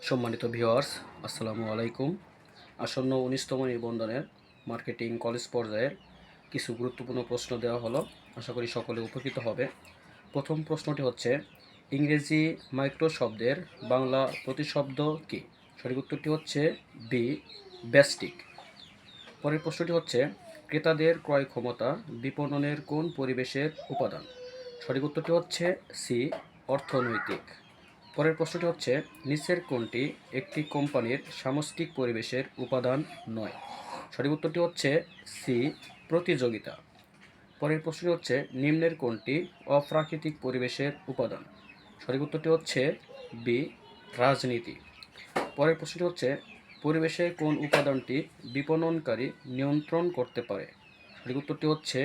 সম্মানিত ভিউয়ার্স, আসসালামু আলাইকুম। আসন্ন ১৯তম নিবন্ধনের মার্কেটিং কলেজ পর্যায়ের কিছু গুরুত্বপূর্ণ প্রশ্ন দেওয়া হলো। আশা করি সকলে উপকৃত হবে। প্রথম প্রশ্নটি হচ্ছে, ইংরেজি মাইক্রো শব্দের বাংলা প্রতিশব্দ কী? সঠিক উত্তরটি হচ্ছে বি, বেস্টিক। পরের প্রশ্নটি হচ্ছে, ক্রেতাদের ক্রয় ক্ষমতা বিপণনের কোন পরিবেশের উপাদান? সঠিক উত্তরটি হচ্ছে সি, অর্থনৈতিক। পরের প্রশ্নটি হচ্ছে, নিচের কোনটি একটি কোম্পানির সামষ্টিক পরিবেশের উপাদান নয়? সঠিক উত্তরটি হচ্ছে সি, প্রতিযোগিতা। পরের প্রশ্নটি হচ্ছে, নিম্নের কোনটি অপ্রাকৃতিক পরিবেশের উপাদান? সঠিক উত্তরটি হচ্ছে বি, রাজনীতি। পরের প্রশ্নটি হচ্ছে, পরিবেশে কোন উপাদানটি বিপণনকারী নিয়ন্ত্রণ করতে পারে? সঠিক উত্তরটি হচ্ছে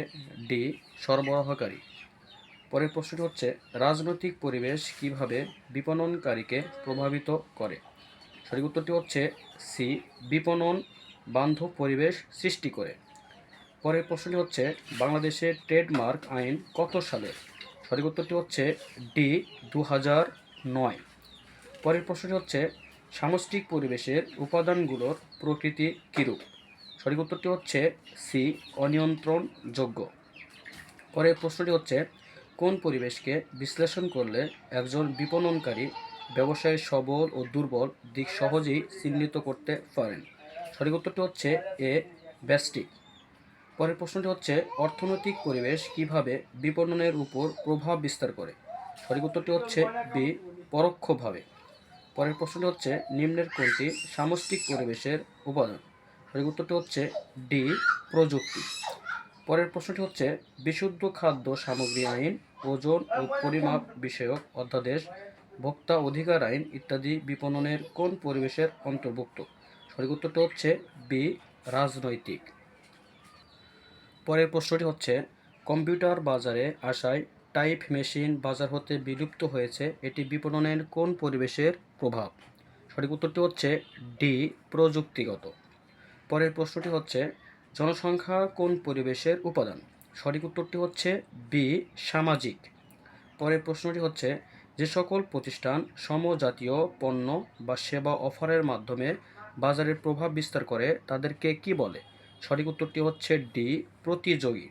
ডি, সরবরাহকারী। পরের প্রশ্নটি হচ্ছে, রাজনৈতিক পরিবেশ কিভাবে বিপণনকারীকে প্রভাবিত করে? সঠিক উত্তরটি হচ্ছে সি, বিপণন বান্ধব পরিবেশ সৃষ্টি করে। পরের প্রশ্নটি হচ্ছে, বাংলাদেশের ট্রেডমার্ক আইন কত সালের? সঠিক উত্তরটি হচ্ছে ডি, 2009। পরের প্রশ্নটি হচ্ছে, সামষ্টিক পরিবেশের উপাদানগুলোর প্রকৃতি কিরূপ? সঠিক উত্তরটি হচ্ছে সি, অনিয়ন্ত্রণযোগ্য। পরের প্রশ্নটি হচ্ছে, কোন পরিবেশকে বিশ্লেষণ করলে একজন বিপণনকারী ব্যবসায়ের সবল ও দুর্বল দিক সহজেই চিহ্নিত করতে পারেন? সঠিক উত্তরটি হচ্ছে এ, ব্যষ্টিক। পরের প্রশ্নটি হচ্ছে, অর্থনৈতিক পরিবেশ কিভাবে বিপণনের উপর প্রভাব বিস্তার করে? সঠিক উত্তরটি হচ্ছে বি, পরোক্ষভাবে। পরের প্রশ্নটি হচ্ছে, নিম্নের কোনটি সামষ্টিক পরিবেশের উপাদান? সঠিক উত্তরটি হচ্ছে ডি, প্রযুক্তি। পরের প্রশ্নটি হচ্ছে, বিশুদ্ধ খাদ্য সামগ্রী আইন, ওজন ও পরিমাপ বিষয়ক অধ্যাদেশ, ভোক্তা অধিকার আইন ইত্যাদি বিপণনের কোন পরিবেশের অন্তর্ভুক্ত? সঠিক উত্তরটি হচ্ছে বি, রাজনৈতিক। পরের প্রশ্নটি হচ্ছে, কম্পিউটার বাজারে আসায় টাইপ মেশিন বাজার হতে বিলুপ্ত হয়েছে, এটি বিপণনের কোন পরিবেশের প্রভাব? সঠিক উত্তরটি হচ্ছে ডি, প্রযুক্তিগত। পরের প্রশ্নটি হচ্ছে, জনসংখ্যা কোন পরিবেশের উপাদান? সঠিক উত্তরটি হচ্ছে বি, সামাজিক। পরের প্রশ্নটি হচ্ছে, যে সকল প্রতিষ্ঠান সমজাতীয় পণ্য বা সেবা অফারের মাধ্যমে বাজারে প্রভাব বিস্তার করে তাদেরকে কি বলে? সঠিক উত্তরটি হচ্ছে ডি, প্রতিযোগী।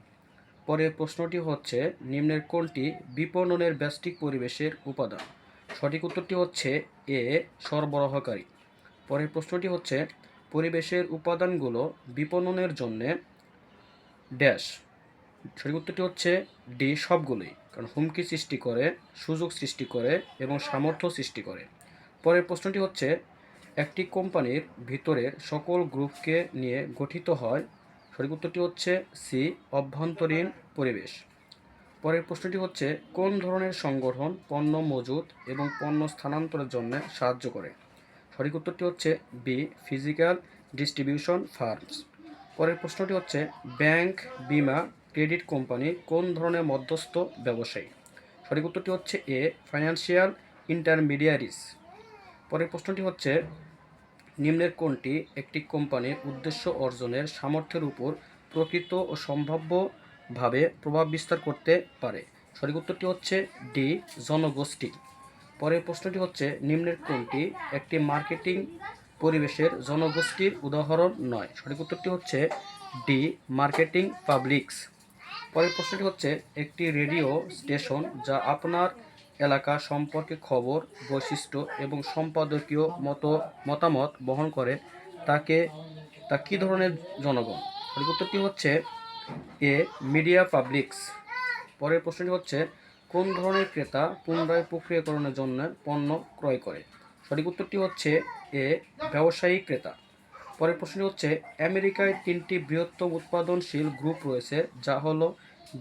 পরের প্রশ্নটি হচ্ছে, নিম্নের কোনটি বিপণনের ব্যষ্টিক পরিবেশের উপাদান? সঠিক উত্তরটি হচ্ছে এ, সরবরাহকারী। পরের প্রশ্নটি হচ্ছে, পরিবেশের উপাদানগুলো বিপণনের জন্যে ড্যাশ। সঠিক উত্তরটি হচ্ছে ডি, সবগুলোই, কারণ হুমকি সৃষ্টি করে, সুযোগ সৃষ্টি করে এবং সামর্থ্য সৃষ্টি করে। পরের প্রশ্নটি হচ্ছে, একটি কোম্পানির ভিতরের সকল গ্রুপকে নিয়ে গঠিত হয়। সঠিক উত্তরটি হচ্ছে সি, অভ্যন্তরীণ পরিবেশ। পরের প্রশ্নটি হচ্ছে, কোন ধরনের সংগঠন পণ্য মজুত এবং পণ্য স্থানান্তরের জন্য সাহায্য করে? সঠিক উত্তরটি হচ্ছে বি, ফিজিক্যাল ডিস্ট্রিবিউশন ফার্মস। পরের প্রশ্নটি হচ্ছে, ব্যাংক, বিমা, ক্রেডিট কোম্পানি কোন ধরনের মধ্যস্থ ব্যবসায়ী? সঠিক উত্তরটি হচ্ছে এ, ফাইন্যান্সিয়াল ইন্টারমিডিয়ারিজ। পরের প্রশ্নটি হচ্ছে, নিম্নের কোনটি একটি কোম্পানির উদ্দেশ্য অর্জনের সামর্থ্যের উপর প্রকৃত ও সম্ভাব্যভাবে প্রভাব বিস্তার করতে পারে? সঠিক উত্তরটি হচ্ছে ডি, জনগোষ্ঠী। পরের প্রশ্নটি হচ্ছে, নিম্নের কোনটি একটি মার্কেটিং পরিবেশের জনগোষ্ঠীর উদাহরণ নয়? সঠিক উত্তরটি হচ্ছে ডি, মার্কেটিং পাবলিক্স। পরের প্রশ্নটি হচ্ছে, একটি রেডিও স্টেশন যা আপনার এলাকা সম্পর্কে খবর, বৈশিষ্ট্য এবং সম্পাদকীয় মতামত বহন করে তা কী ধরনের জনগণ? সঠিক উত্তরটি হচ্ছে এ, মিডিয়া পাবলিক্স। পরের প্রশ্নটি হচ্ছে, কোন ধরনের ক্রেতা পুনরায় প্রক্রিয়াকরণের জন্য পণ্য ক্রয় করে? সঠিক উত্তরটি হচ্ছে এ, ব্যবসায়িক ক্রেতা। পরের প্রশ্নটি হচ্ছে, আমেরিকায় 3টি বৃহত্তম উৎপাদনশীল গ্রুপ রয়েছে, যা হলো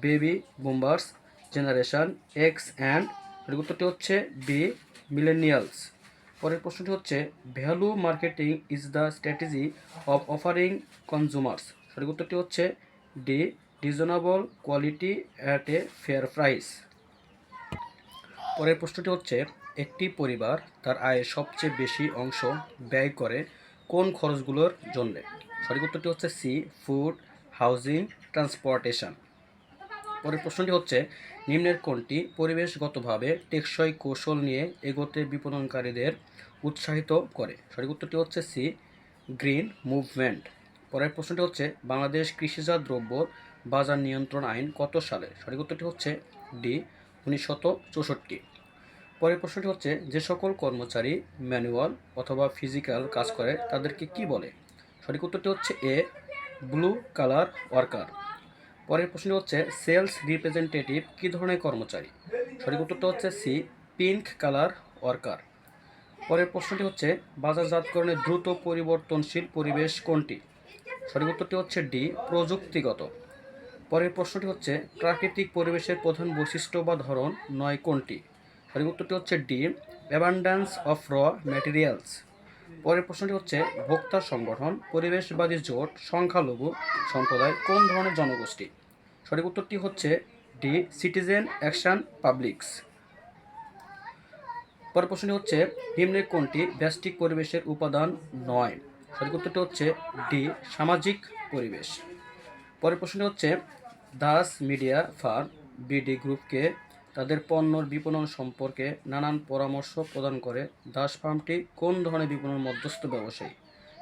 baby boomers, generation x and. সঠিক উত্তরটি হচ্ছে বি, মিলেনিয়ালস। পরের প্রশ্নটি হচ্ছে, value marketing is the strategy of offering consumers. সঠিক উত্তরটি হচ্ছে D, reasonable quality at a fair price. পরের প্রশ্নটি হচ্ছে, একটি পরিবার তার আয়ের সবচেয়ে বেশি অংশ ব্যয় করে কোন খরচগুলোর জন্যে? সঠিক উত্তরটি হচ্ছে সি, ফুড, হাউজিং, ট্রান্সপোর্টেশন। পরের প্রশ্নটি হচ্ছে নিম্নের কোনটি পরিবেশগতভাবে টেকসই কৌশল নিয়ে এগোতে বিপণনকারীদের উৎসাহিত করে? সঠিক উত্তরটি হচ্ছে সি, গ্রিন মুভমেন্ট। পরের প্রশ্নটি হচ্ছে বাংলাদেশ কৃষিজাত দ্রব্য বাজার নিয়ন্ত্রণ আইন কত সালে? সঠিক উত্তরটি হচ্ছে ডি, 1964। পরের প্রশ্নটি হচ্ছে যে সকল কর্মচারী ম্যানুয়াল অথবা ফিজিক্যাল কাজ করে তাদেরকে কি বলে? সঠিক উত্তরটি হচ্ছে এ, ব্লু কালার ওয়ার্কার। পরের প্রশ্নটি হচ্ছে সেলস রিপ্রেজেন্টেটিভ কী ধরনের কর্মচারী? সঠিক উত্তরটা হচ্ছে সি, পিঙ্ক কালার ওয়ার্কার। পরের প্রশ্নটি হচ্ছে বাজারজাতকরণের দ্রুত পরিবর্তনশীল পরিবেশ কোনটি? সঠিক উত্তরটি হচ্ছে ডি, প্রযুক্তিগত। পরের প্রশ্নটি হচ্ছে প্রাকৃতিক পরিবেশের প্রধান বৈশিষ্ট্য বা ধরন নয় কোনটি? সঠিক উত্তরটি হচ্ছে ডি, অ্যাবান্ড্যান্স অফ র ম্যাটেরিয়ালস। পরের প্রশ্নটি হচ্ছে ভোক্তা সংগঠন পরিবেশবাদী জোট সংখ্যালঘু সম্প্রদায় কোন ধরনের জনগোষ্ঠী? সঠিক উত্তরটি হচ্ছে ডি, সিটিজেন অ্যাকশন পাবলিকস। পরের প্রশ্নটি হচ্ছে নিম্নের কোনটি ব্যষ্টিক পরিবেশের উপাদান নয়? সঠিক উত্তরটি হচ্ছে ডি, সামাজিক পরিবেশ। পরের প্রশ্নটি হচ্ছে দাস মিডিয়া ফার্ম বিডি গ্রুপকে তাদের পণ্যর বিপণন সম্পর্কে নানান পরামর্শ প্রদান করে। দাস ফার্মটি কোন ধরনের বিপণন মধ্যস্থ ব্যবসায়ী?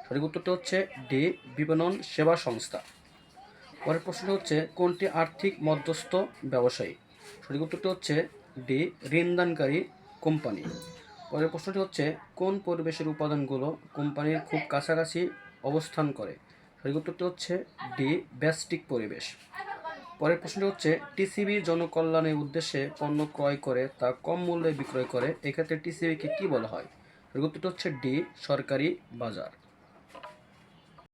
সঠিক উত্তরটি হচ্ছে ডি, বিপণন সেবা সংস্থা। পরের প্রশ্নটি হচ্ছে কোনটি আর্থিক মধ্যস্থ ব্যবসায়ী? সঠিক উত্তরটি হচ্ছে ডি, ঋণদানকারী কোম্পানি। পরের প্রশ্নটি হচ্ছে কোন পরিবেশের উপাদানগুলো কোম্পানির খুব কাছাকাছি অবস্থান করে? সঠিক উত্তরটি হচ্ছে ডি, ব্যষ্টিক পরিবেশ। পরের প্রশ্নটি হচ্ছে টিসিবি জনকল্যাণের উদ্দেশ্যে পণ্য ক্রয় করে তা কম মূল্যে বিক্রয় করে, এক্ষেত্রে টিসিবিকে কী বলা হয়? সঠিক উত্তরটি হচ্ছে ডি, সরকারি বাজার।